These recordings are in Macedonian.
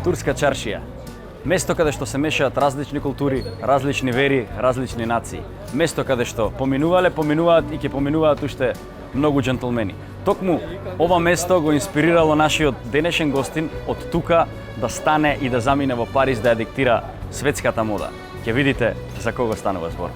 Турска чаршија. Место каде што се мешаат различни култури, различни вери, различни нации. Место каде што поминуваат и ќе поминуваат уште многу џентлмени. Токму ова место го инспирирало нашиот денешен гостин од тука да стане и да замине во Париз да ја диктира светската мода. Ќе видите за кого станува збор.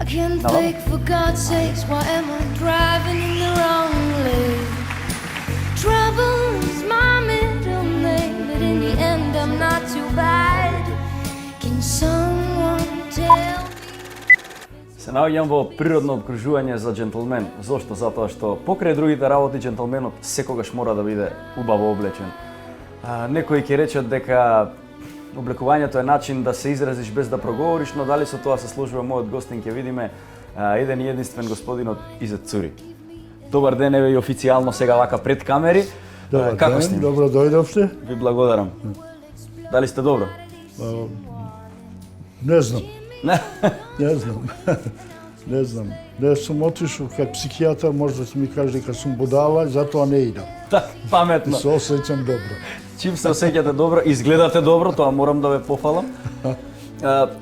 I can't think for God's sakes, why am I driving in the wrong lane? Trouble is my middle name, but in the end I'm not too bad. Can someone tell me? Се наоѓам во природно обкружување за џентлмен. Зошто? Затоа што покрај другите работи џентлменот секогаш мора да биде убаво облечен. Некои ќе речат дека облекувањето е начин да се изразиш без да проговориш, но дали со тоа се сложува мојот гостин, ќе видиме еден и единствен господинот Изет Цури. Добар ден, еве и официјално сега вака пред камери. Добар Како ден, сте? добро дојдовте. Ви благодарам. Дали сте добро? Не знам, Не. не знам. Не знам. Не сум отишол кај психијатар, може да ми каже дека сум будала, затоа не идам. Так, паметно. Се осеќам добро. Чим се осеќате добро, изгледате добро, тоа морам да ве пофалам.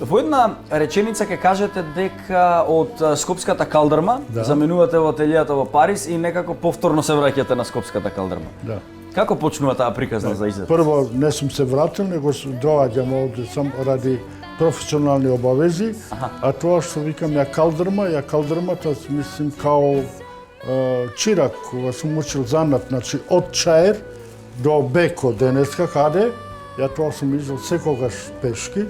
Во една реченица ќе кажете дека од Скопската калдрма заменувате во ателијата во Париз и некако повторно се враќате на Скопската калдрма. Да. Како почнува таа приказна за Изет? Прво не сум се вратил, него доаѓам овде сам ради професионални обавези, а тоа што викам ја калдрма, тоа мислим као чирак, кога сум учил занат, значи од чаер до Беко денеска, каде, ја тоа сум изел секогаш пешки.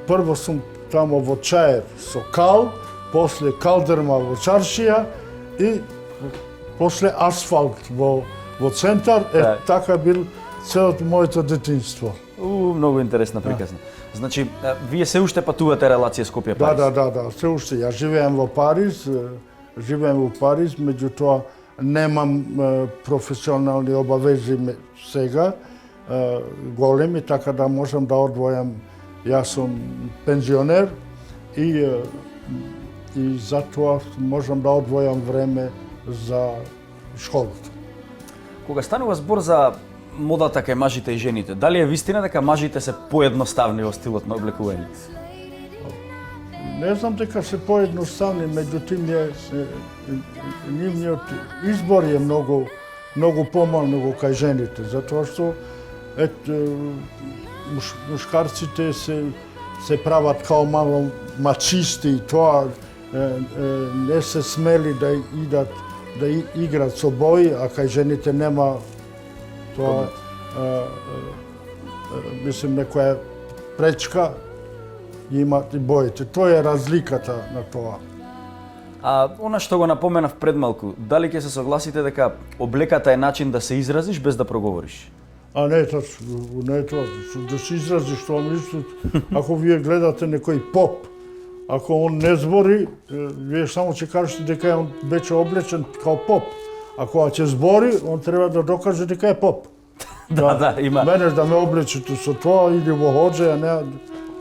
Прво сум тамо во чаер со кал, после калдрма во чаршија и после асфалт во центар. Така бил целото моето детинство. Многу интересна приказна. Значи, вие се уште патувате релација Скопје-Париз? Да, се уште. Ја живеам во Париз, меѓутоа немам професионални обавези сега, големи, така да можам да одвојам. Јас сум пензионер и затоа можам да одвојам време за школата. Кога станува збор за модата кај мажите и жените, дали е вистина дека мажите се поедноставни во стилот на облекување? Не знам дека се поедноставни, меѓутоа нивниот избор е многу помал него кај жените, затоа што мушкарците се прават као мало мачисти и тоа не се смели да идат да играат со бои, а кај жените нема тоа мислим некоја пречка имат и боите. Тоа е разликата на тоа. Она што го напоменав пред малку, дали ќе се согласите дека облеката е начин да се изразиш без да проговориш? Не е тоа, да се изразиш тоа мислите. Ако вие гледате некој поп, ако он не збори, вие само ќе кажете дека он беше облечен као поп. А кога ќе збори, он треба да докаже дека е поп. Да, има. Мене да ме облечете со тоа или во хоџа,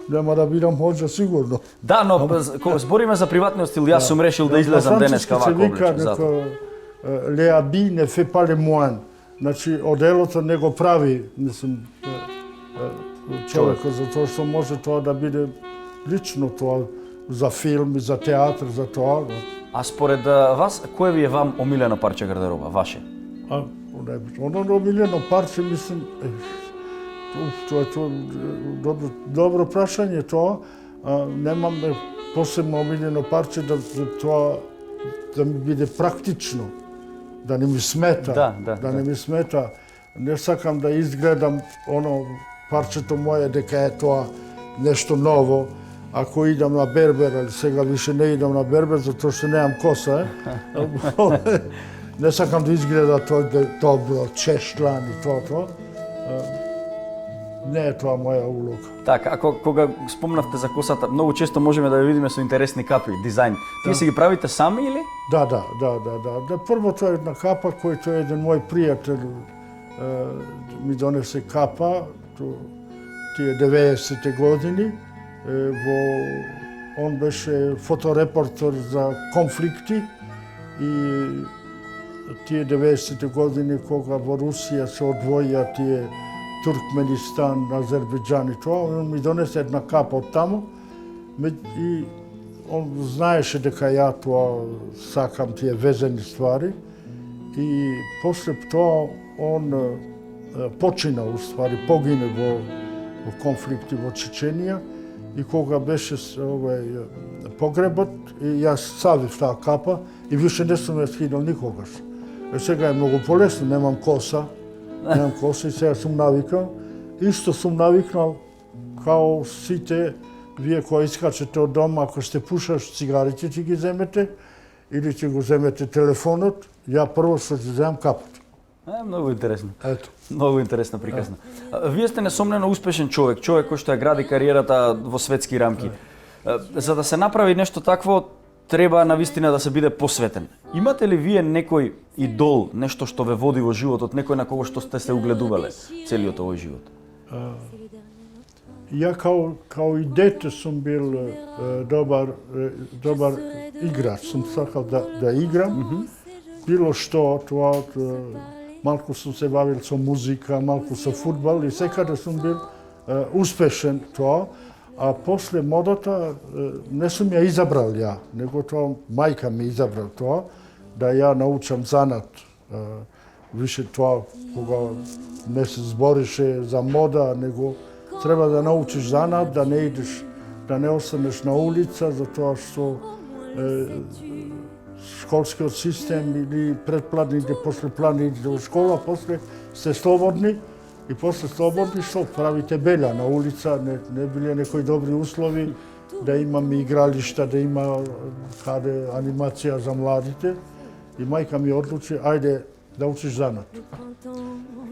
нема да бидам хоџа сигурно. Да, но кога збориме за приватниот стил, јас сум решил да излезам денеска вака облечен. Затоа le habit ne fait pas le moine. Значи, оделото не го прави, мислим, човекот, затоа што може тоа да биде лично тоа за филм, за театар, за тоа. А според вас, кое ви е вам омилено парче гардероба, ваше? Оно омилено парче, мислим, тоа добро прашање тоа. Немам посебно омилено парче да тоа да ми биде практично. Да не ми смета, да не ми смета. Не сакам да изгледам оно парчето моје дека е тоа нешто ново. Ако идам на бербер, али сега више не идам на бербер, затоа што немам коса, не сакам да изгледа тоа добро, чештлан и тоа. Не е тоа моја улога. Така, кога спомнавте за косата, многу често можеме да ја видиме со интересни капи, дизајн. Тие си ги правите сами или? Да. Прво тоа е една капа која е еден мој пријател ми донесе капа, тие 90-те години, он беше фоторепортер за конфликти и тие 90-те години кога во Русија се одвоја тие Туркменистан, Азербејџан и тоа, он ми донесе една капа од таму и он знаеше дека ја тоа сакам тие везени ствари и после тоа он почина, уствари, погине во конфликти во Чеченија и кога беше погребот, и јас ставив таа капа и више не сум ја скинал никогаш. Сега е многу полесно, немам коса и сега сум навикал. Исто сум навикнал као сите вие кои искачете од дома, ако сте пушаш цигарите ќе ги земете или ќе го земете телефонот, ја прво што ќе земам капот. Многу интересно. Ето. Многу интересна приказна. Вие сте несомнено успешен човек кој што ја гради кариерата во светски рамки. За да се направи нешто такво, треба навистина да се биде посветен. Имате ли вие некој идол, нешто што ве води во животот, некој на кого што сте се угледувале целиот овој живот? Ја као и дете сум бил добар играч, сум сакал да играм. Било што, тоа, малку сум се бавил со музика, малку со фудбал и секаде сум бил успешен тоа. А после модата не сум ја изабрал ја, него тоа мајка ми изабрал тоа, да ја научам занат. Више тоа кога не се зборише за мода, него треба да научиш занат, да не идеш, да не останеш на улица, затоа што школскиот систем или предпланите, послепланите во школа, после сте слободни и после слободни што правите белја на улица, не биле некои добри услови, да имаме игралишта, да има каде анимација за младите. И мајка ми одлучи, ајде да учиш занат.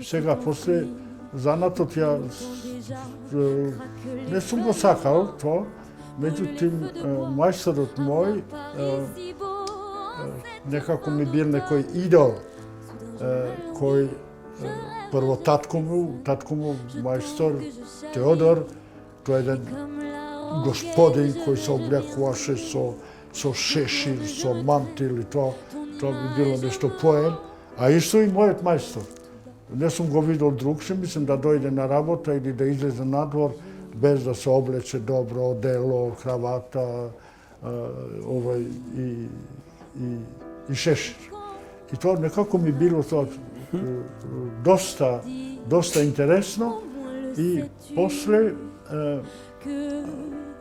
Сега после занатот ја не сум го сакал тоа, меѓутоа мајсторот мој некако ми бил некој идол, кој прво татко му мајстор Теодор, тој е еден господин кој се облякуваше со шешир, со мантил и тоа би било нешто поем, а исто и мојот мајстор. Не сум го видел другше, мислам да дојде на работа или да излезе надвор без да се облече добро, одело, кравата, и шешир. И тоа некако ми било тоа доста интересно и после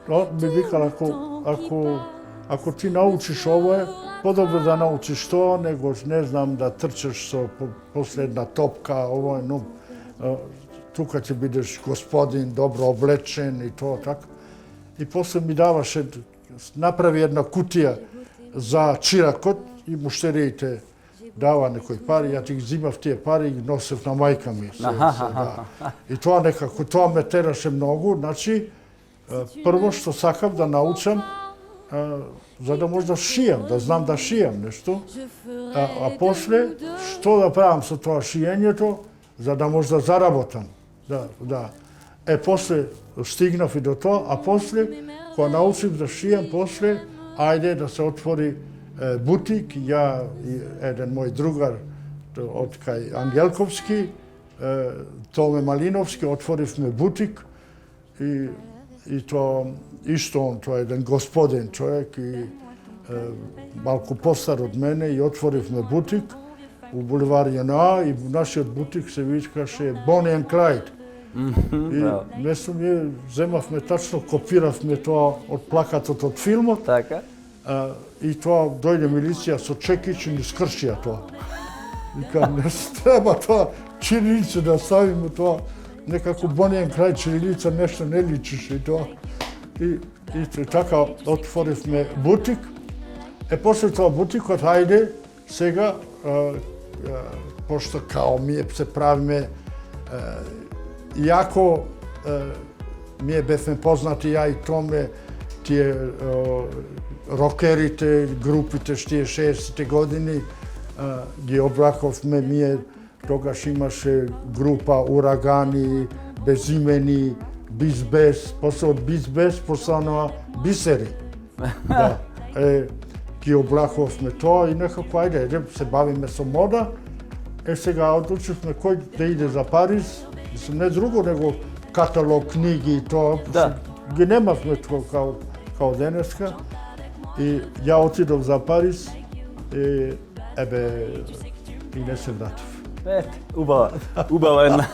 ми викал ако ти научиш овое, подобро да научиш тоа, него не знам да трчаш со последна топка, овој, но тука ќе бидеш господин, добро облечен и тоа така. И после ми даваше, направи една кутија за чиракот и муштериите дава некои пари, ја ти ги зимав тие пари и ги носев на мајка ми. И тоа некако, тоа ме тераше многу, значи, прво што сакав да научам, за да може да шијам, да знам да шијам нешто, а после, што да правам со тоа шијењето, за да може да заработам. Да. После стигнав и до тоа, а после, кога научив да шијам, после, ајде да се отвори бутик, ја и еден мој другар од кај Ангелковски, Томе Малиновски, отворивме бутик и тоа исто он, тоа е еден господин човек и малку постар од мене и отворивме бутик у булевар ЈНА и нашиот бутик се викаше Bonnie and Clyde. И место ние земавме тачно, копиравме тоа од плакатот од филмот. Така. И тоа дојде милиција со чекич и ни скршија тоа. Вика, не треба тоа чирилица да ставиме тоа. Некако Bonnie and Clyde чирилица нешто не личише и тоа. И така отворивме бутик. После тоа бутикот, ајде, сега, пошто као ние се правиме, иако ние бевме познати, ја и Томе, тие рокерите, групите, тие 60-те години, ги обраковме, ние тогаш имаше група Урагани, Безимени, Бизбес, после од Бизбес постанува Бисери. Да. Ги облакувавме тоа и некако ајде, се бавиме со мода. Сега одлучивме кој да иде за Париз, мислам не друго него каталог книги и тоа. Да. Ги немавме тоа као денеска. И ја отидов за Париз и не се вратив. Убава една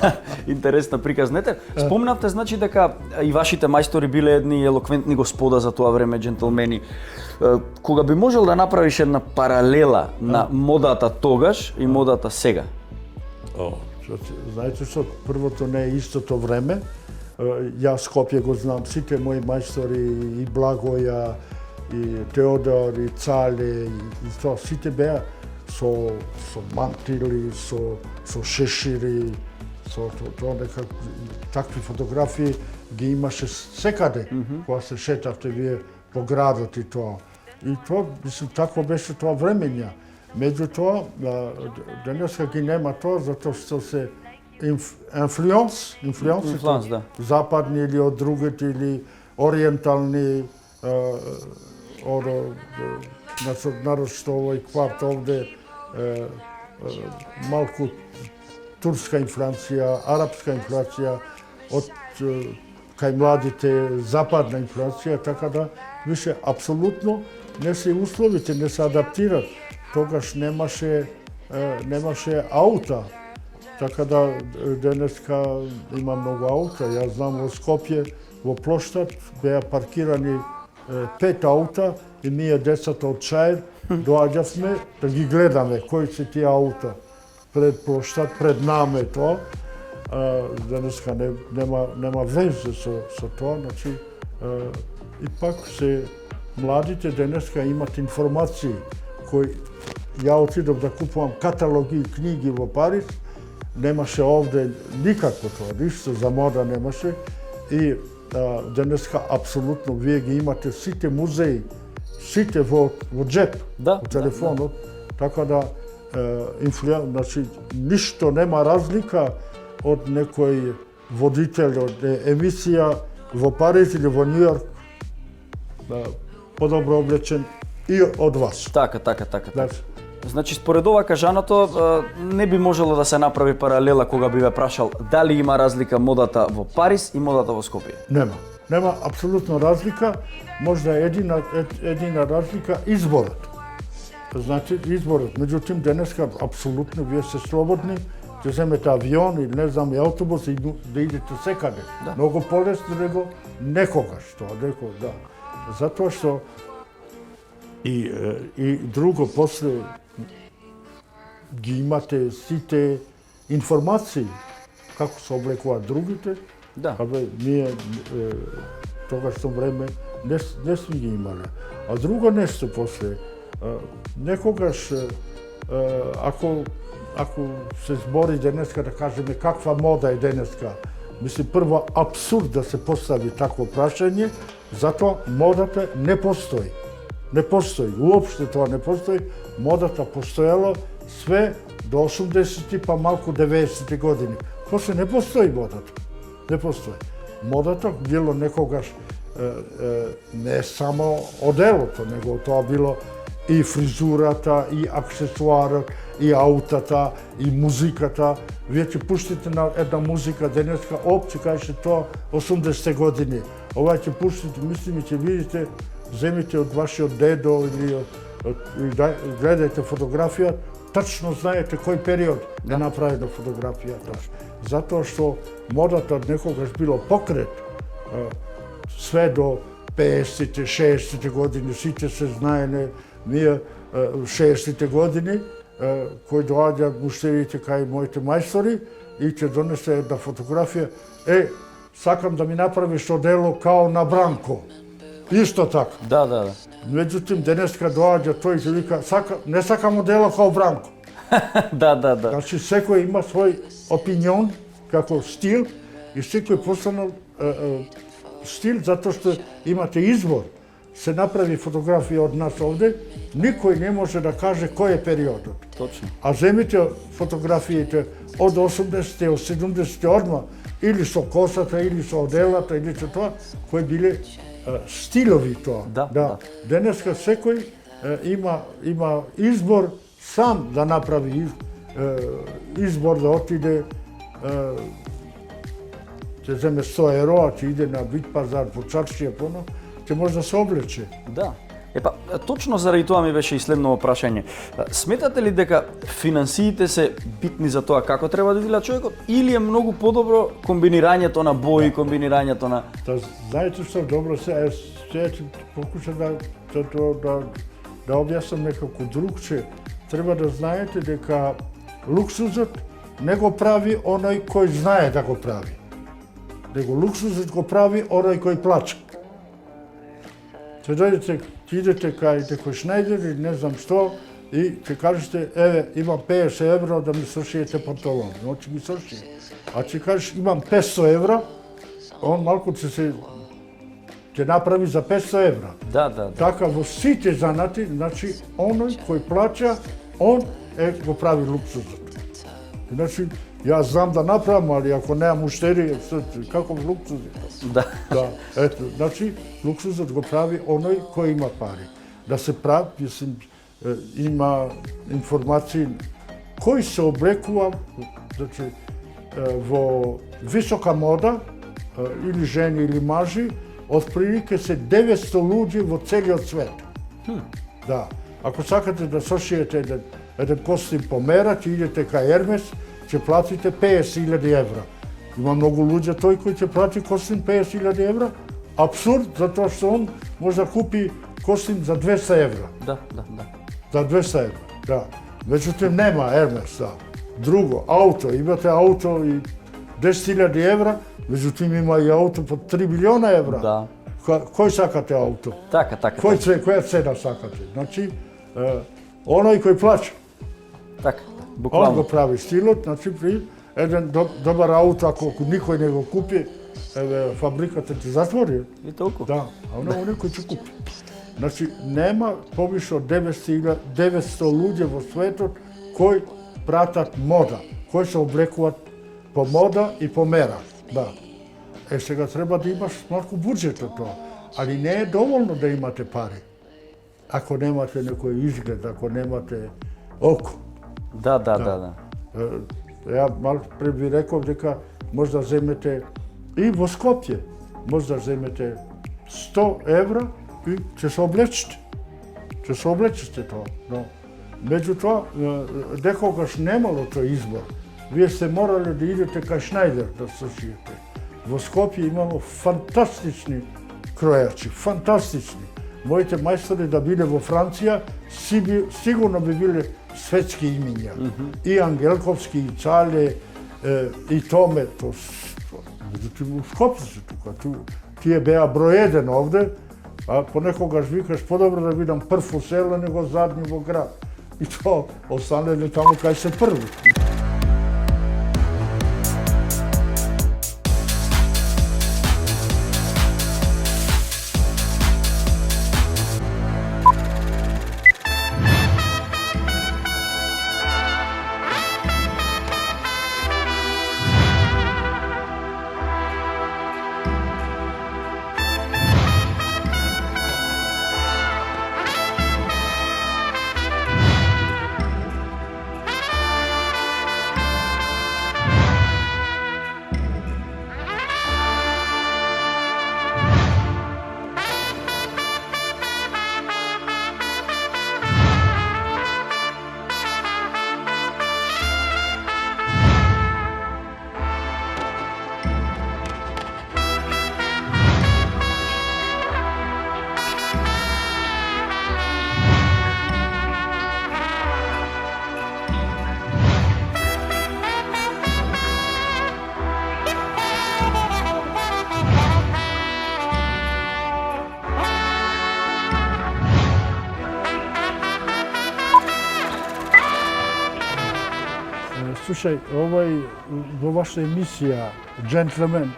интересна приказна. Спомнавте значи дека и вашите мајстори биле едни елоквентни господа за тоа време, джентлмени. Кога би можел да направиш една паралела на модата тогаш и модата сега? Знаете што, првото не е истото време. Јас Скопје го знам, сите мои мајстори, и Благоја, и Теодор, и Цале, и тоа, сите беа со мантили, со шешири, со тоа нека такви фотографии ги имаше секаде, кога се шетавте вие по градот и тоа. И тоа, мислам, тако беше тоа времења. Меѓутоа, денеска ги нема тоа, затоа што се инфлуенс, да. Западни или од другите, или ориентални, нарочно овој кварт овде, малку турска инфлација, арапска инфлација, од кај младите западна инфлација, така да више апсолутно не се условите, не се адаптират. Тогаш немаше аута, така да денеска има многу аута. Јас знам во Скопје, во плоштад беа паркирани 5 аута и ние децата од Чаир доаѓавме да ги гледаме кои се тие аута пред плоштад, пред наме тоа. Денеска нема везе со тоа, значи и пак се младите денеска имат информации кои ја отидов да купувам каталоги и книги во Париз, немаше овде никако тоа, ништо за мода немаше и денеска апсолутно вие ги имате сите музеи, сите во джеп, во телефонот, така да значи ништо нема разлика од некој водител од емисија во Париз или во Њујорк, подобро облечен и од вас. Така. Значи, според ова кажаното, не би можело да се направи паралела кога би ве прашал дали има разлика модата во Париз и модата во Скопје? Нема апсолутно разлика, можда едина разлика изборот. Значи, изборот. Меѓутоа, денеска апсолутно вие сте слободни, ќе земете авион или не знам, и автобус и да идете секаде. Да. Многу полесно него некогаш тоа, да. Затоа што и друго после ги имате сите информации како се облекуваат другите. Да. Ние тогашно време не сме ги имале. А друго нешто после, некогаш ако се збори денеска да кажеме каква мода е денеска, мисли прво апсурд да се постави такво прашање, затоа модата не постои. Не постои, уопште тоа не постои. Модата постоело све до 80-ти па малку 90-ти години. После не постои модата. Не постои. Модата било некогаш не само оделото, него тоа било и фризурата, и аксесуарот, и аутата, и музиката. Вие ќе пуштите на една музика денеска, опци каже тоа 80-те години. Ова ќе пуштите, мислим, ќе видите, земите од вашиот дедо или гледајте фотографија, тачно знаете кој период е направена фотографијата. Затоа што модата некогаш било покрет, све до 50-те, 60-те години, сите се знаене, ние 60-те години, кој доаѓа муштерите кај моите мајстори и ќе донесе една фотографија, сакам да ми направиш одело као на Бранко. Исто така. Да. Меѓутоа, денеска доаѓа тој и вика, не сакам одело као Бранко. Да. Значи, секој има свој опинион, како стил, и секој постанал стил, затоа што имате избор. Се направи фотографија од нас овде, никој не може да каже кој е периодот. Точно. А земите фотографиите од 80-те, од 70-те одма, или со косата, или со оделата, или со тоа, кои биле стилови тоа. Да. Денеска секој има избор сам да направи избор да отиде, ќе земе 100 евро, а ќе иде на бит пазар, по чаршија, ќе може да се облече. Да. Епа, точно заради тоа ми беше и следно прашање. Сметате ли дека финансиите се битни за тоа како треба да изгледа човекот, или е многу подобро комбинирањето на бои, комбинирањето на... Знаете што добро се, ќе покушам да објаснам некако другче. Треба да знаете дека луксузот не го прави оној кој знае да го прави. Него луксузот го прави оној кој плача. Ќе идете кај некој Шнајдер или не знам што и ќе кажете, еве, имам 50 евро да ми сошиете панталон. Но ќе ги соши. А ќе кажеш, имам 500 евро, он малку ќе направи за 500 евро. Да. Така во сите занати, значи, оној кој плача, он го прави луксузот. Значи, јас знам да направам, али ако немам уштери, каков луксуз е? Да. Ето, значи, луксузот го прави оној кој има пари. Да се прави, мислим, има информации кој се облекува, значи, во висока мода, или жени или мажи, отприлике се 900 луѓе во целиот свет. Да. Ако сакате да сошиете еден костим по мера, ќе идете кај Ермес, ќе платите 50.000 евра. Има многу луѓе тој кој ќе плати костим 50.000 евра. Абсурд, затоа што он може да купи костим за 200 евра. Да. За 200 евра, да. Меđutim, нема Ермес, да. Друго, ауто, имате ауто и 10.000 евра, меđutim има и ауто по 3 милиона евра. Да. Кој сакате ауто? Така. Која цена сакате? Значи, оној кој плача. Така, Он буквално. го прави стилот, значи при еден добар ауто, ако никој не го купи, еве, фабриката ќе затвори. И толку. Да, а оној кој ќе купи. Значи, нема повише од 900 луѓе во светот кои пратат мода, кои се облекуваат по мода и по мера. Да. Сега треба да имаш малку буџет од тоа, али не е доволно да имате пари. Ако немате некој изглед, ако немате око. Да. Ја малку пред ви реков дека може да земете и во Скопје, може да земете 100 евра и ќе се облечете. Ќе се облечете тоа. Но, меѓутоа, некогаш немало тој избор. Вие сте морали да идете кај Шнајдер да сошиете. Во Скопје имamo фантастични кројачи, фантастични. Моите мајстори да биле во Франција, сигурно би биле светски имиња. И Ангелковски, и Цале, и Томе. Меđutim, у Скопје се тука. Тие беа број 1 овде, а понекогаш викаш подобро да видам прв во село него задни во град. И тоа останале таму кај се први. Слушај, во ваша емисија Джентлмен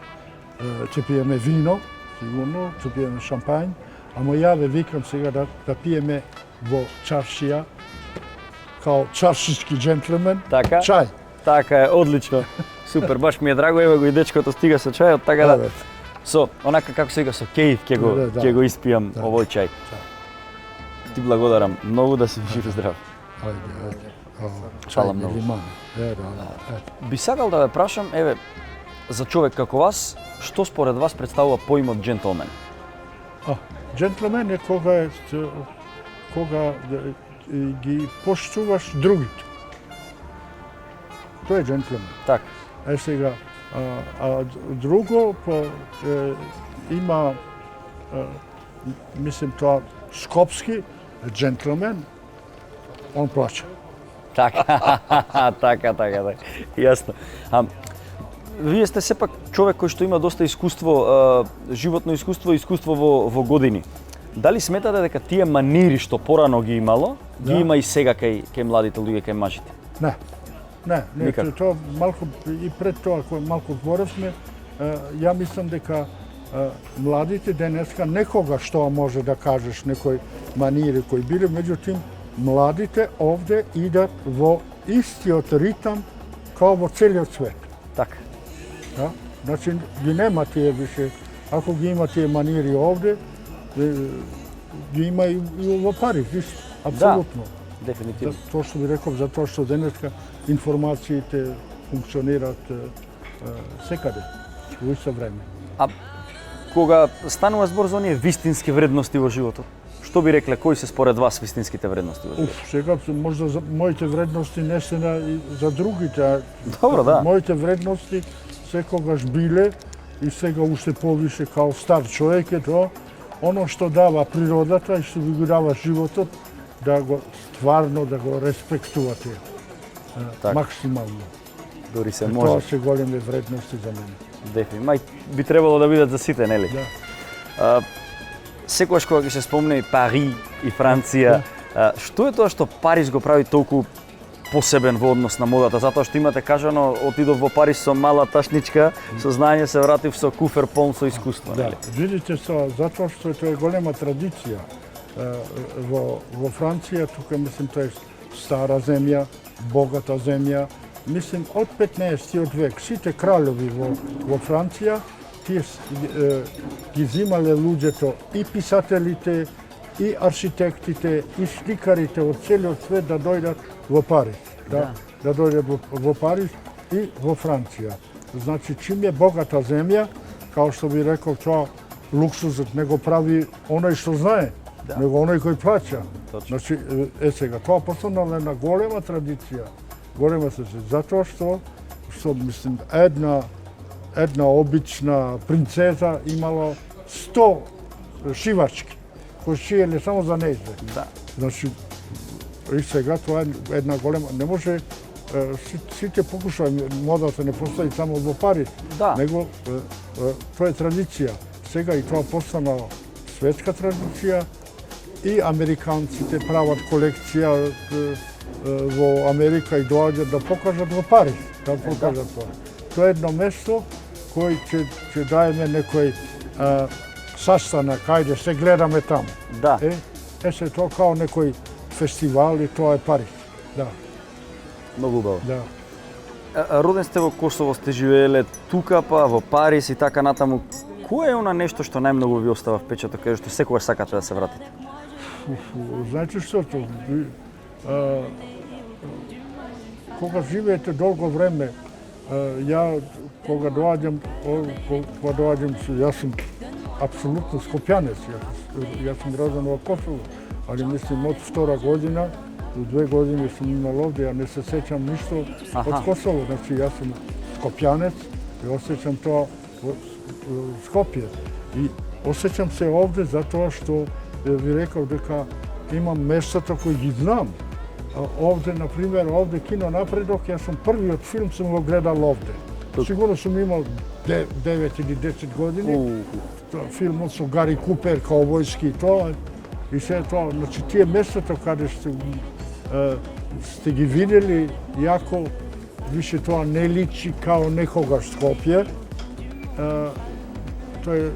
ќе пиеме вино, сигурно, ќе пиеме шампањ, ама ја ве викам сега да пиеме во чаршија, kao čaršički džentlmen, Така? čaj. Така е, одлично. Супер, баш ми е драго, ево го и дечкото стига со чајот, така да. Да, Со, онака како се вика, со кејф Да. ќе го испијам овој чај. Ти благодарам многу, да си жив и здрав. Ajde. Hvala Čaj mnogo. liman. Би сакал да ве прашам, еве, за човек како вас, што според вас представува поимот джентлмен? Džentlmen je koga ги поштуваш другите. To je džentlmen. Така. Сега, друго, има, mislim, тоа Скопски džentlmen, on plaća. Така, така. Јасно. Вие сте сепак човек кој што има доста искуство, животно искуство и искуство во години. Дали сметате дека тие манири што порано ги имало, ги има и сега кај младите луѓе, кај мажите? Не, Никак. тоа малку и пред тоа кој малку зборавме, ја мислам дека младите денеска некога што може да кажеш некои манири кои биле, меѓутоа младите овде идат во истиот ритам као во целиот свет. Така. Да? Значи ги нема тие више, ако ги има тие манири овде, ги има и во Париз, исто, апсолутно. Дефинитивно. Тоа што би реков, затоа што денеска информациите функционираат секаде, во исто време. А кога станува збор за оние вистински вредности во животот, што би рекле, кои се според вас вистинските вредности во животот? Сега можда за моите вредности не се и за другите, а Добро, да. моите вредности секогаш биле и сега уште повише као стар човек е тоа, оно што дава природата и што ви го дава животот, да го стварно да го респектувате Така. максимално. Дори се Тоа може. се големи вредности за мене. Дефинитивно. Мај би требало да бидат за сите, нели? Да. Секогаш кога ќе се спомне и Пари и Франција, што е тоа што Париз го прави толку посебен во однос на модата? Затоа што имате кажано, отидов во Париз со мала ташничка, со знаење се вратив со куфер полн со искуство, Да, нели? видите затоа што тоа е голема традиција. Во Франција, тука мислим тоа е стара земја, богата земја. Мислим од 15-тиот век сите кралеви во Франција тие ги земале луѓето и писателите, и архитектите, и сликарите од целиот свет да дојдат во Париз. Да дојдат во Париз и во Франција. Значи, чим е богата земја, као што би рекол, тоа луксузот не го прави оној што знае, него оној кој плаќа. Значи, сега, тоа постанала една голема традиција, голема традиција, затоа што мислим, една обична принцеза имала 100 шивачки, кои шиеле само за нејзе. Да. Значи, и сега тоа е една голема, не може сите покушаат, модата не постои само во Париз, Да. него тоа е традиција. Сега и тоа постана светска традиција и американците прават колекција во Америка и доаѓаат да покажат во Париз, да покажат тоа. Тоа е едно место кој ќе даеме некој састанак, ајде се гледаме таму. Да. Се тоа као некој фестивал и тоа е Париз. Да, Многу убаво. да. Роден сте во Косово, сте живееле тука, па во Париз и така натаму. Кое е она нешто што најмногу ви остава впечаток, каде што секогаш сакате да се вратите? Знаете што тоа? Кога живеете долго време, ја кога доаѓам, јас сум апсолутно скопјанец. Јас сум роден во Косово, али мислим од втора година до 2 години сум имал овде, ја не се сеќам ништо од Косово. Значи јас сум скопјанец и осеќам тоа во Скопје. И осеќам се овде затоа што ви реков дека имам местата кои ги знам. Овде, например, овде Кино Напредок, јас сум првиот филм сум го гледал овде. Сигурно сум имал 9 или 10 години. Филмот со Гари Купер, каубојски и тоа. И се тоа, значи тие местата каде сте ги видели, јако више тоа не личи као некогаш Скопје. Тоа е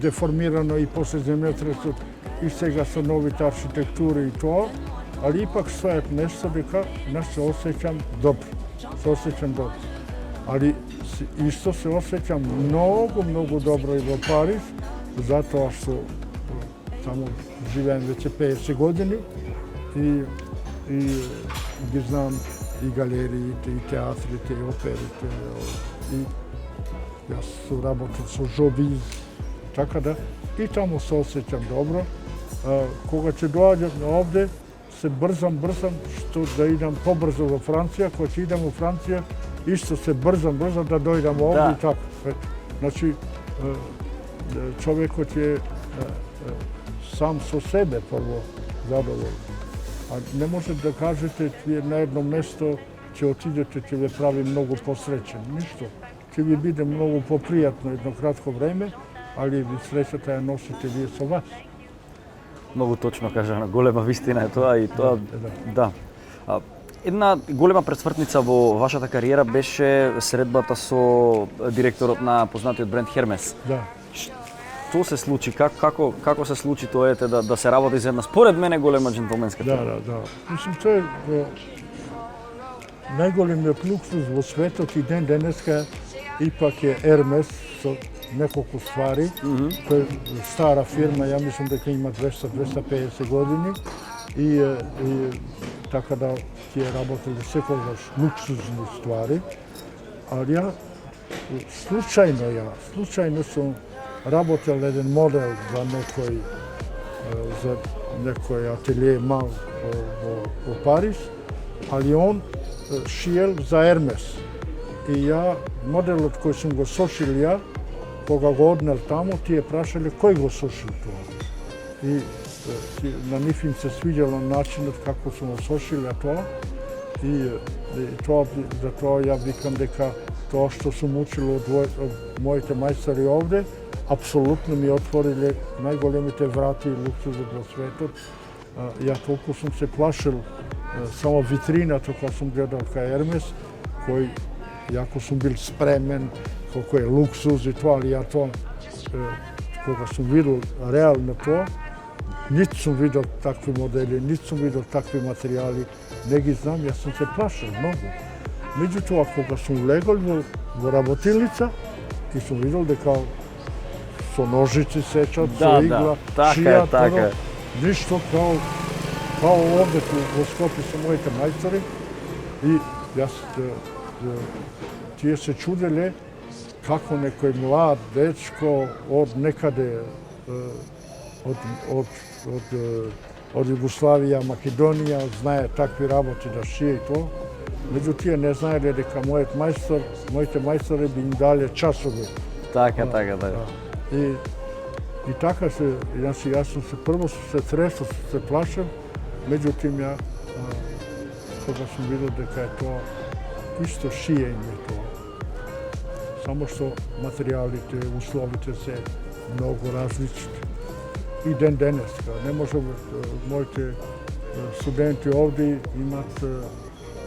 деформирано и после земјотресот и сега со новите архитектури и тоа. ali ipak stoje nešto дека se osjećam dobro. Se osjećam dobro. Ali isto se osjećam mnogo dobro i u Pariz, zato što tamo živim već 50 godini i gdje znam i galerije, i teatri, i opere, i ja su работал со Жобиз, така да и таму се осеќам добро. Кога ќе доаѓам овде, се брзам, што да идам побрзо во Франција, кога ќе идам во Франција, исто се брзам да дојдам овде и така. Значи, човекот е сам со себе прво задоволен. А не може да кажете, вие на едно место ќе отидете, ќе ве прави многу посреќен. Ништо. Ќе ви биде многу попријатно едно кратко време, али ви среќата ја носите вие со вас. Многу точно кажано, голема вистина е тоа и тоа, да. Една голема пресвртница во вашата кариера беше средбата со директорот на познатиот бренд Hermes. Да. Што се случи? Како се случи тоа да се работи за една според мене голема джентлменска фирма? Да. Мислам, тоа е најголемиот луксус во светот и ден денеска ипак е Hermes со неколку ствари. Тоа е стара фирма, ја мислам дека има 200-250 години и така да тие работеле секогаш луксузни ствари. Ali ja slučajno sam работел еден модел за некој ателие мал во Париж, али он шиел за Hermes. И ја, моделот кој сум го сошил ја, кога го однел таму, тие прашале кој го сошил тоа. И на нив им се свиѓало начинот како сум го сошил ја тоа. И тоа, за тоа ја викам дека тоа што сум учил од моите мајстори овде, апсолутно ми отвориле најголемите врати и луксузот во светот. Ја толку сум се плашил само витрината кога сум гледал кај Hermes, кој јако сум бил спремен, колку е луксуз и тоа, али ја тоа, кога сум видел реално тоа, ниту сум видел такви модели, ниту сум видел такви материјали, не ги знам, јас сум се плашил многу. Меѓутоа, кога сум легол во работилница и сум видел дека со ножици сечат, со игла, шија, тоа, ништо као овде во Скопје со моите мајстори. И јас, тие се чуделе како некој млад дечко од некаде, од Југославија, Македонија, знае такви работи да шие и тоа. Меѓу тие не знаеле дека моите мајстори би им дале часови. Така. И така се, јас сум се прво се тресо, се плашев, меѓутоа ја, кога сум видел дека е тоа исто шиење тоа. Само што материјалите, условите се многу различни. И ден денеска. Не може, моите студенти овде имат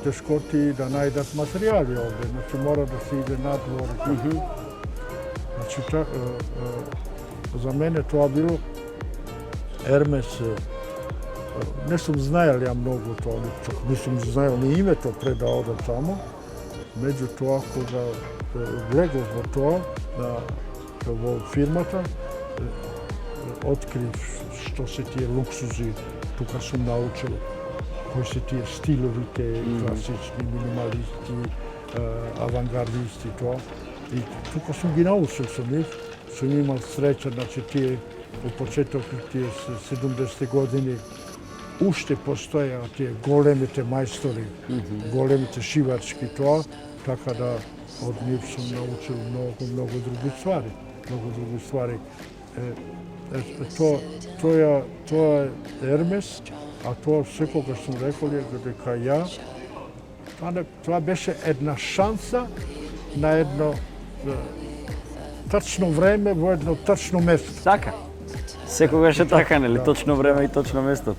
тешкоти да најдат материјали овде, значи мора да се иде надвор. Значи, за мене тоа било Hermes, не сум знаел ја многу тоа, не сум знаел ни името пред да одам таму, меѓутоа кога влегов во тоа, во фирмата, открив што се тие луксузи, тука сум научил кои се тие стиловите, класични, минималисти, авангардисти, тоа. И тука сум ги научил со нив, сум имал среќа, значи тие, во почеток тие 70 години, уште постоја тие големите мајстори, големите шивачки тоа, така да од нив сум научил многу други ствари. Тоа е Hermes, а тоа секогаш сум рекол дека ја, тоа беше една шанса на едно тачно време во едно тачно место. Така. Секогаш е така, нели? Точно време и точно место.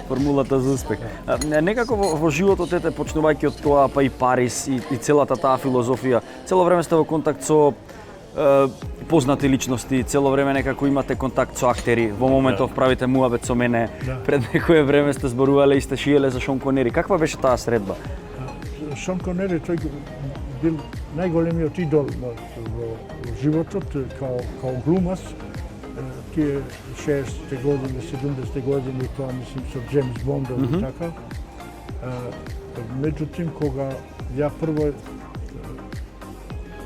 Формулата за успех. Некако во животот почнувајќи од тоа, па и Париз и целата таа филозофија, цело време сте во контакт со познати личности, цело време некако имате контакт со актери, во моментов правите муабет со мене, пред некое време сте зборувале и сте шиеле за Шон Конери. Каква беше таа средба? Шон Конери, тој бил најголемиот идол во животот, као глумас. Тие 60-те години, 70-те години, тоа мислим со Джеймс Бондов и така. Меѓутим, кога ја прво,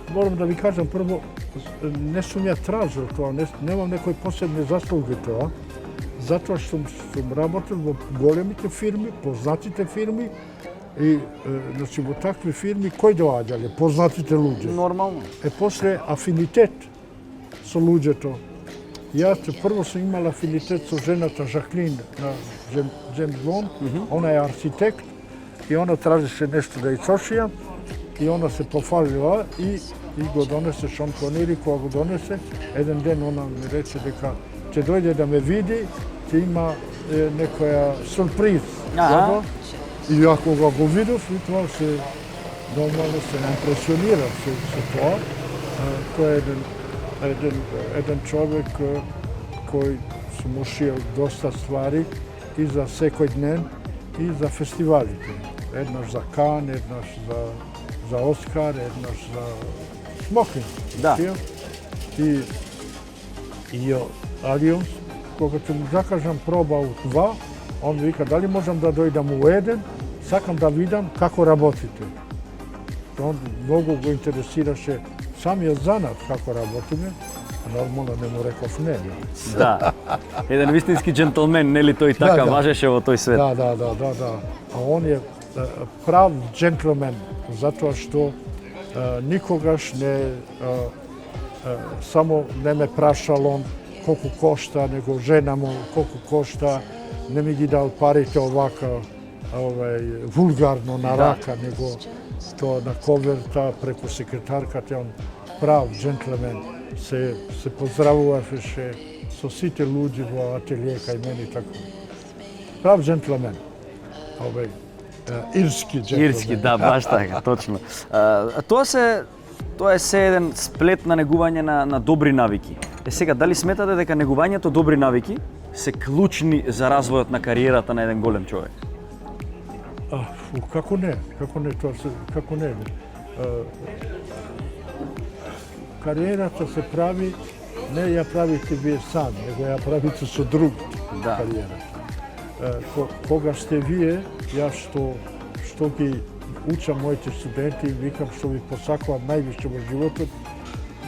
морам да ви кажам, прво, не сум ја тражил тоа, немам некои посебни заслуги тоа, затоа што сум работил во големите фирми, познатите фирми, и значи во такви фирми кои доаѓале? Познатите луѓе. Нормално. После афинитет со луѓето. Јас прво сум имал афинитет со жената Жаклин на Джеймс Бонд, она е архитект и она тражеше нешто да исошија и она се пофалила и го донесе Шон Конери. Кога го донесе, еден ден она ми рече дека ќе дојде да ме види, ќе има некоја сурприз. И ја кога го видов, и тоа се нормално се импресионира со тоа. Тоа е еден човек кој се му шиел доста ствари и за секој ден и за фестивалите. Еднаш за Кан, еднаш за Оскар, еднаш за Смокин. Да. Али он, кога ќе му закажам проба у два, он вика, дали можам да дојдам у еден, сакам да видам како работите. Он многу го интересираше самиот занат како работиме, а нормално не му реков не. Да. Еден вистински джентлмен, нели тој така важеше во тој свет? Да. А он е прав джентлмен, затоа што никогаш не само не ме прашал он колку кошта, него жена му колку кошта, не ми ги дал парите овака вулгарно на рака, него тоа на коверта преку секретарката, он прав джентлмен, се поздравуваше со сите луѓе во ателие кај мене така. Прав джентлмен. Ирски джентлмен. Ирски, да, баш така, точно. Тоа е се еден сплет на негување на добри навики. Сега, дали сметате дека негувањето добри навики се клучни за развојот на кариерата на еден голем човек? Како не, како не. Кариерата се прави, не ја правите вие сами, него ја правите со други кариерата. Кога сте вие, јас што ги учам моите студенти, викам што ви посакувам највише во животот,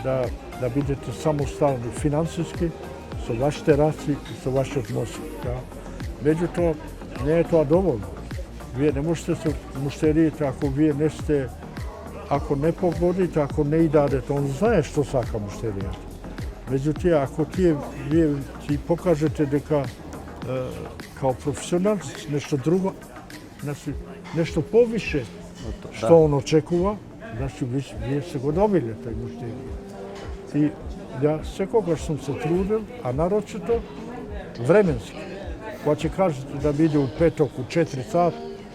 да бидете самостални финансиски, со вашите раци и со вашиот мозок. Меѓутоа, не е тоа доволно. Вие не можете се муштериите ако вие не сте, ако не погодите, ако не и дадете, он знае што сака муштеријата. Меѓутоа, ако вие ти покажете дека као професионал нешто друго, нешто повише што он очекува, значи вие се го добиле тај муштерија. И ја секогаш сум се трудил, а нарочито временски. Кога ќе кажете да биде у петок у 4 сат,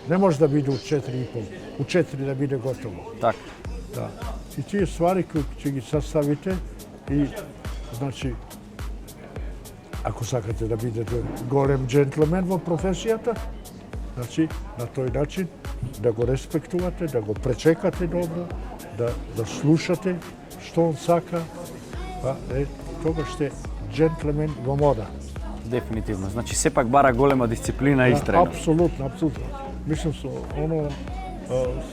не може да биде у 4:30, у 4 да биде готово. Така. Да. И тие ствари кои ќе ги составите и, значи, ако сакате да бидете голем джентлмен во професијата, значи, на тој начин да го респектувате, да го пречекате добро, да слушате што он сака, тогаш сте джентлмен во мода. Дефинитивно. Значи, сепак бара голема дисциплина и истреност. Апсолутно. Мислам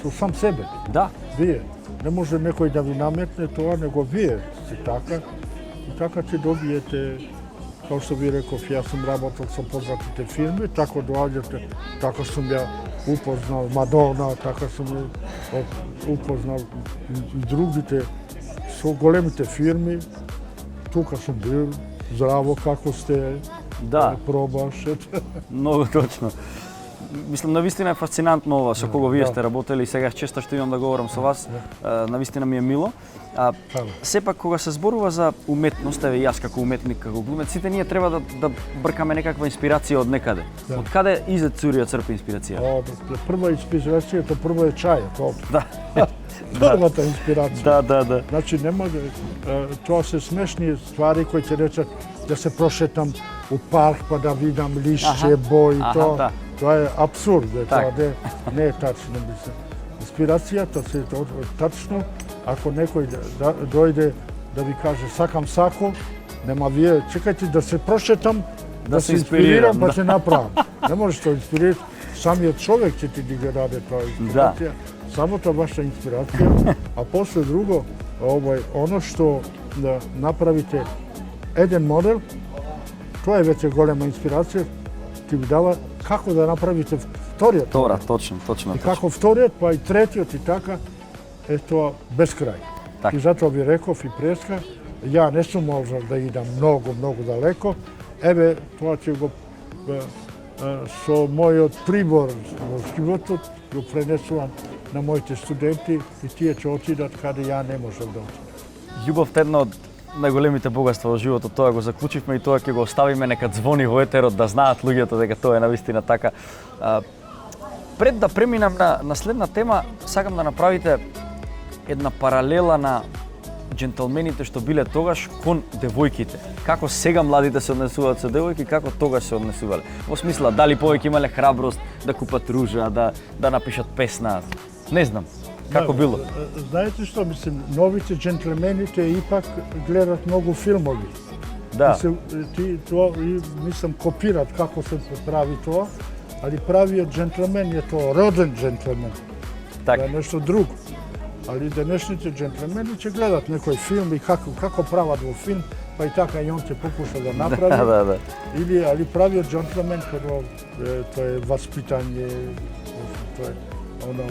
со сам себе. Да. Вие. Не може некој да ви наметне тоа, него вие си така. И така ќе добиете, како што ви реков, јас сум работел со познатите фирми, така доаѓате, така сум ја упознал Мадона, така сум упознал другите со големите фирми. Тука сум бил, здраво, како сте, да. Пробаш. Многу точно. мислам, навистина е фасцинантно ова со кого вие сте работели и сега често што имам да говорам со вас, навистина ми е мило. Сепак кога се зборува за уметност, еве јас како уметник, како глумец, сите ние треба да бркаме некаква инспирација од некаде. Од каде Изе Цурија црпи инспирација? Прва инспирација, прво е чајот овде. Да. Првата инспирација. Да. Значи нема тоа се смешни ствари кои ќе речат да се прошетам у парк па да видам лишće, бои, тоа е апсурд, тоа не е тачно, мислам. Инспирацијата се тачно ако некој дојде да ви каже сакам сако, нема вие чекајте да се прошетам, да се инспирирам па ќе направам. Не можеш да инспирираш, самиот човек ќе ти ги даде тоа инспирација. Само тоа ваша инспирација, а после друго, оно што да направите еден модел, тоа е веќе голема инспирација, ти ви дава како да направите вториот. Точно. И како вториот, па и третиот и така, е тоа без крај. И затоа ви реков и преска, ја не сум можел да идам многу далеко. Еве, тоа ќе го со мојот прибор во животот го пренесувам на моите студенти и тие ќе отидат каде ја не можам да отидам. Љубовта е едно од најголемите богатства во животот, тоа го заклучивме и тоа ќе го оставиме нека звони во етерот да знаат луѓето дека тоа е навистина така. Пред да преминам на следна тема, сакам да направите една паралела на джентълмените што биле тогаш кон девојките. Како сега младите се однесуваат со девојки, како тогаш се однесувале. Во смисла, дали повеќе имале храброст да купат ружа, да напишат песна, не знам. Како било? Знаете што, мислим, новите джентлмените ипак гледат многу филмови. Да. Мислам, копират како се прави тоа, али правиот джентлмен е тоа роден джентлмен. Така. Е нешто друго. Али денешните джентлмени ќе гледат некој филм и како прават во филм, па и така и он ќе покуша да направи. Да. Али правиот джентлмен тоа е воспитање, тоа е оно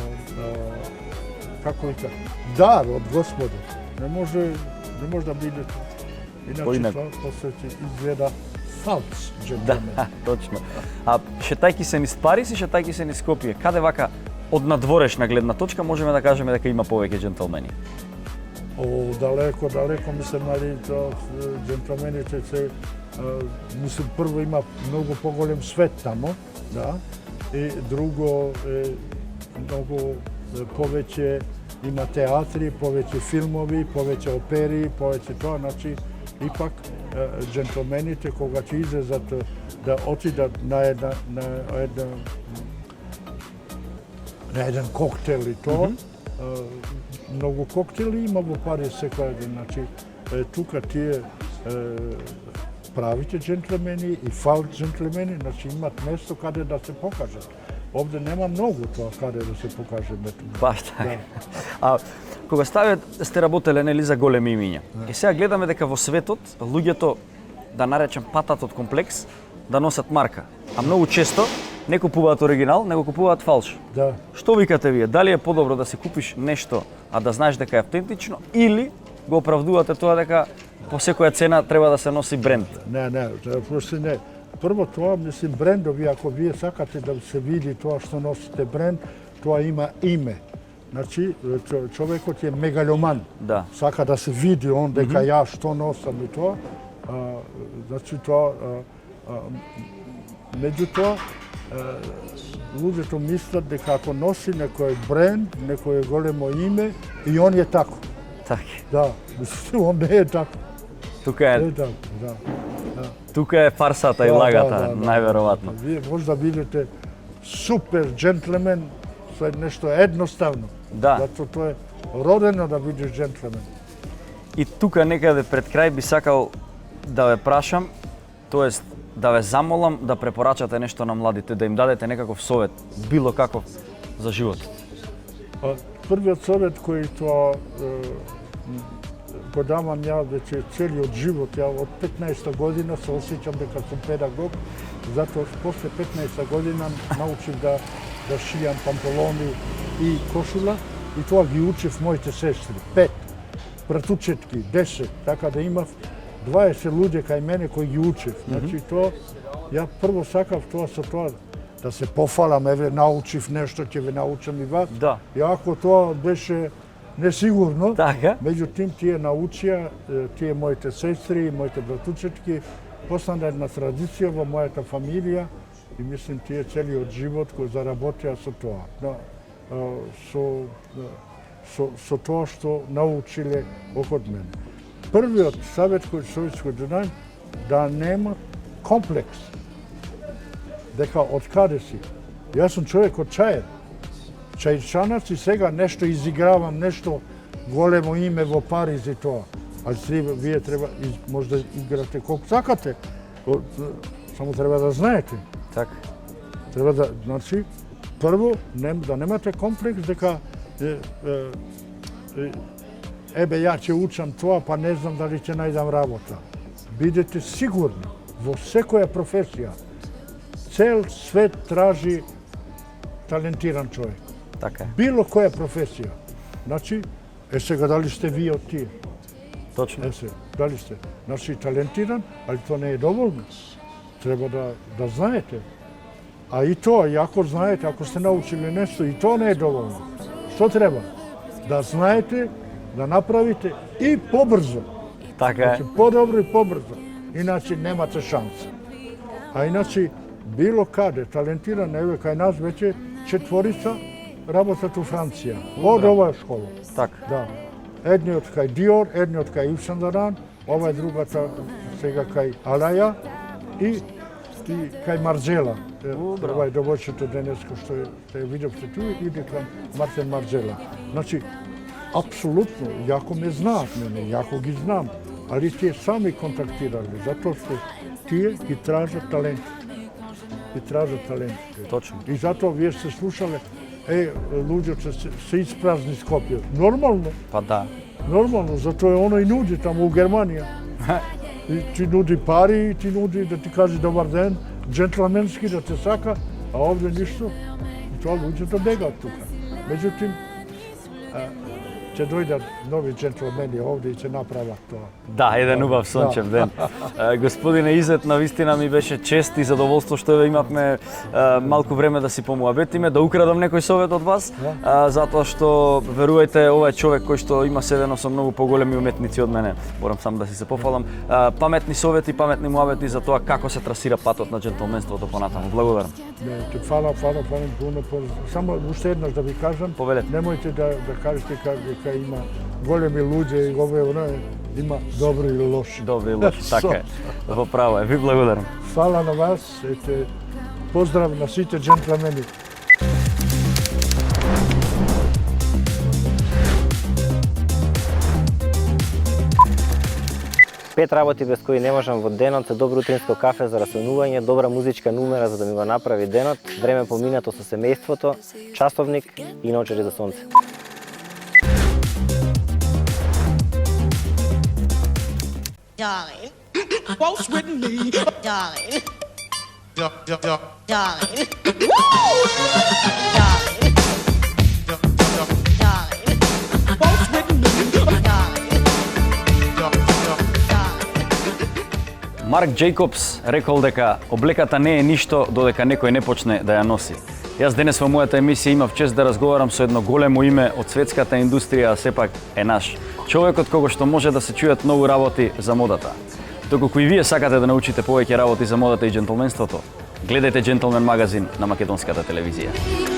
како вика, дар од Господа. Не може да биде. Иначе тоа после ќе изгледа фалс джентлмен. Да, точно. А шетајки се низ Париз и шетајки се низ Скопје, каде вака од надворешна гледна точка можеме да кажеме дека има повеќе джентлмени? Далеко, мислам, нали, джентлмените се, мислам, прво има многу поголем свет тамо, да, и друго е многу повеќе има театри, повеќе филмови, повеќе опери, повеќе тоа, значи, ипак джентлмените кога ќе излезат да отидат на еден коктел и тоа, многу коктели има во Париз секој ден, значи тука тие правите джентлмени и фалс джентлмени, значи имат место каде да се покажат. Овде нема многу тоа каде да се покаже метод. Баш така. А кога сте работеле нели за големи имиња. И сега гледаме дека во светот луѓето, да наречем пататот комплекс, да носат марка. А многу често не купуваат оригинал, него купуваат фалш. Да. Што викате вие? Дали е подобро да се купиш нешто, а да знаеш дека е автентично, или го оправдувате тоа дека по секоја цена треба да се носи бренд? Не, просто не. Прво тоа, мислим, брендови, ако вие сакате да се види тоа што носите бренд, тоа има име. Значи, човекот е мегаломан. Да. Сака да се види он дека ја што носам и тоа. Значи тоа, меѓутоа, луѓето мислат дека ако носи некој бренд, некој големо име, и он е тако. Така. Да, мислам, он не е тако. Тука е. Не е тако, да. Тука е фарсата и лагата, најверојатно. Вие може да бидете супер джентлмен со нешто едноставно. Да. Зато тоа е родено да бидеш джентлмен. И тука некаде пред крај би сакал да ве прашам, тоест да ве замолам да препорачате нешто на младите, да им дадете некаков совет, било каков за животот. Првиот совет кој тоа го давам ја веќе целиот живот, ја од 15 година се осеќам дека сум педагог, затоа после 15 година научив да шијам панталони и кошула и тоа ги учев моите сестри, 5, братучетки, 10, така да имав 20 луѓе кај мене кои ги учев. Значи тоа, ја прво сакав тоа со тоа да се пофалам, еве научив нешто, ќе ве научам и вас. Да. Иако тоа беше несигурно, Така. меѓутоа тие научија, тие моите сестри, моите братучетки, постана една традиција во мојата фамилија и мислим тие целиот живот кој заработија со тоа. Да, со тоа што научиле околу мене. Првиот савет кој што дај да нема комплекс. Дека од каде си? Јас сум човек од Чаир. Чаирчанец и сега нешто изигравам, нешто големо име во Париз и тоа. А вие треба, може да играте колку сакате, само треба да знаете. Така. Треба да, значи, прво, да немате комплекс дека ебе ја ќе учам тоа, па не знам дали ќе најдам работа. Бидете сигурни во секоја професија. Цел свет тражи талентиран човек. Така е. Било која професија. Значи, сега дали сте вие од тие? Точно. Дали сте? Значи, талентиран, али тоа не е доволно. Треба да знаете. А и тоа, и ако знаете, ако сте научили нешто, и тоа не е доволно. Што треба? Да знаете, да направите и побрзо. Така е. Значи, подобро и побрзо. Иначе немате шанса. А иначе, било каде, талентиран, еве кај нас веќе четворица работат у Франција. Од оваа школа. Така. Да. Едниот кај Диор, едниот кај Ив Сен Лоран, ова е другата сега кај Алаја и кај Марджела. Ова е довојчето денеска што ја видовте ту, иде кај Мартин Марджела. Значи, апсолутно, јако ме знаат мене, јако ги знам, али тие сами контактирале, затоа што тие ги тражат талент. Ги тражат талент. Точно. И затоа вие сте слушале, луѓето се испразни Скопје. Нормално. Па да. Нормално, затоа оној нуди таму у Германија. И ти нуди пари, и ти нуди да ти каже добар ден, джентлменски да те сака, а овде ништо. И тоа луѓето бегаат тука. Меѓутоа, ќе дојдат нови джентлмени овде и ќе направат тоа. Да, еден убав сончев ден. Господине Изет, навистина ми беше чест и задоволство што еве имавме малку време да си помуабетиме, да украдам некој совет од вас, затоа што верувајте, ова е човек кој што има седено со многу поголеми уметници од мене. Морам сам да си се пофалам. Паметни совети, паметни муабети за тоа како се трасира патот на джентлменството понатаму. Благодарам. Фала puno. Само уште еднаш да ви кажам, Повелете. немојте да кажете дека има големи луѓе и ове има добри или лоши. Добри и лоши, така е. Во право е. Ви благодарам. Фала на вас, поздрав на сите джентлмени. Пет работи без кои не можам во денот се добро утринско кафе за расонување, добра музичка numera за да ми го направи денот, време поминато со семејството, часовник и научари за сонце. Darling, waltz with me, darling. Darling, darling, darling, waltz with me, darling. Марк Джейкобс рекол дека облеката не е ништо додека некој не почне да ја носи. Јас денес во мојата емисија имав чест да разговарам со едно големо име од светската индустрија, а сепак е наш. Човек од кого што може да се чујат многу работи за модата. Доколку и вие сакате да научите повеќе работи за модата и джентлменството, гледајте Джентлмен магазин на македонската телевизија.